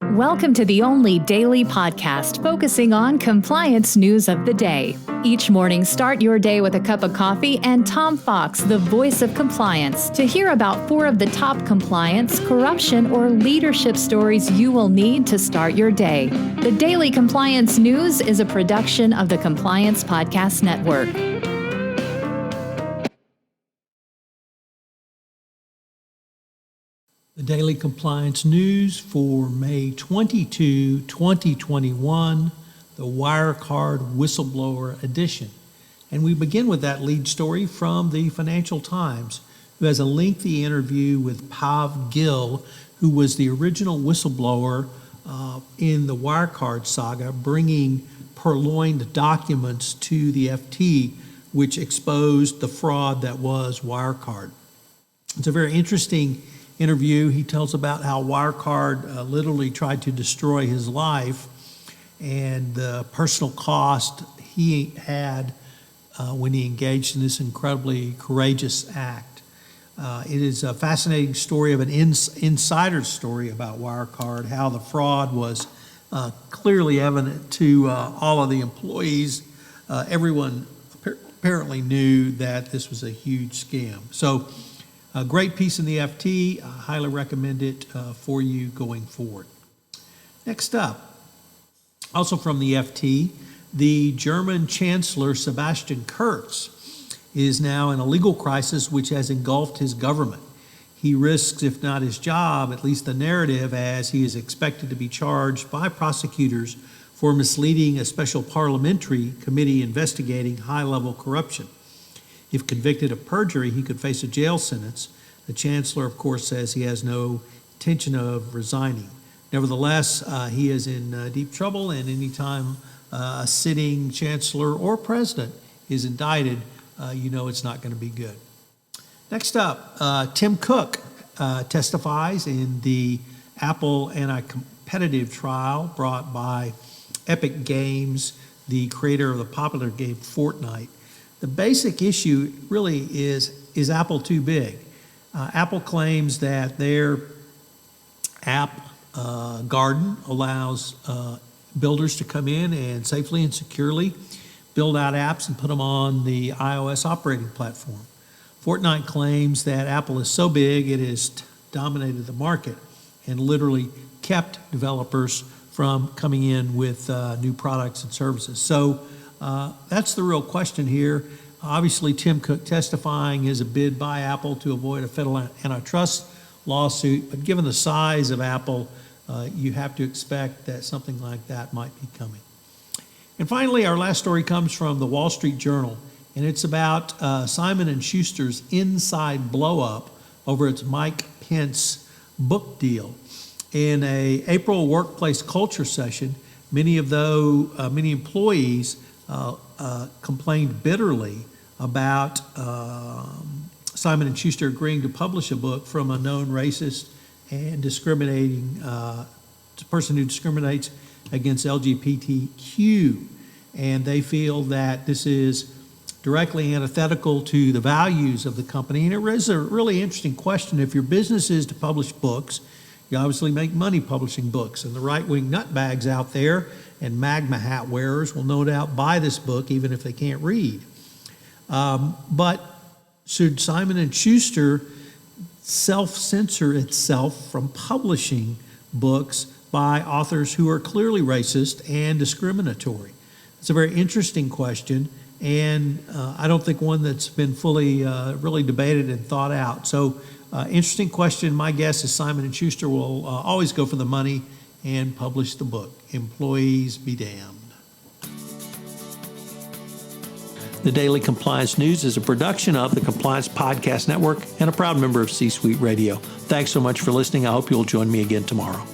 Welcome to the only daily podcast focusing on compliance news of the day. Each morning, start your day with a cup of coffee and Tom Fox, the voice of compliance, to hear about 4 of the top compliance, corruption, or leadership stories you will need to start your day. The Daily Compliance News is a production of the Compliance Podcast Network. The Daily Compliance News for May 22, 2021, the Wirecard Whistleblower edition. And we begin with that lead story from the Financial Times, who has a lengthy interview with Pav Gill, who was the original whistleblower in the Wirecard saga, bringing purloined documents to the FT, which exposed the fraud that was Wirecard. It's a very interesting interview. He tells about how Wirecard literally tried to destroy his life and the personal cost he had when he engaged in this incredibly courageous act. It is a fascinating story of an insider story about Wirecard, how the fraud was clearly evident to all of the employees. Everyone apparently knew that this was a huge scam. So a great piece in the FT. I highly recommend it for you going forward. Next up, also from the FT, the German Chancellor Sebastian Kurz is now in a legal crisis which has engulfed his government. He risks, if not his job, at least the narrative, as he is expected to be charged by prosecutors for misleading a special parliamentary committee investigating high-level corruption. If convicted of perjury, he could face a jail sentence. The chancellor, of course, says he has no intention of resigning. Nevertheless, he is in deep trouble, and anytime a sitting chancellor or president is indicted, you know it's not going to be good. Next up, Tim Cook testifies in the Apple anti-competitive trial brought by Epic Games, the creator of the popular game Fortnite. The basic issue really is Apple too big? Apple claims that their app garden allows builders to come in and safely and securely build out apps and put them on the iOS operating platform. Fortnite claims that Apple is so big it has dominated the market and literally kept developers from coming in with new products and services. So that's the real question here. Obviously, Tim Cook testifying is a bid by Apple to avoid a federal antitrust lawsuit, but given the size of Apple, you have to expect that something like that might be coming. And finally, our last story comes from the Wall Street Journal, and it's about Simon & Schuster's inside blow-up over its Mike Pence book deal. In an April workplace culture session, many employees complained bitterly about Simon & Schuster agreeing to publish a book from a known racist and discriminating person who discriminates against LGBTQ. And they feel that this is directly antithetical to the values of the company. And it raises a really interesting question. If your business is to publish books, you obviously make money publishing books. And the right-wing nutbags out there and magma hat wearers will no doubt buy this book even if they can't read. But should Simon & Schuster self-censor itself from publishing books by authors who are clearly racist and discriminatory? It's a very interesting question, and I don't think one that's been fully really debated and thought out. So interesting question. My guess is Simon & Schuster will always go for the money and publish the book. Employees be damned. The Daily Compliance News is a production of the Compliance Podcast Network and a proud member of C-Suite Radio. Thanks so much for listening. I hope you'll join me again tomorrow.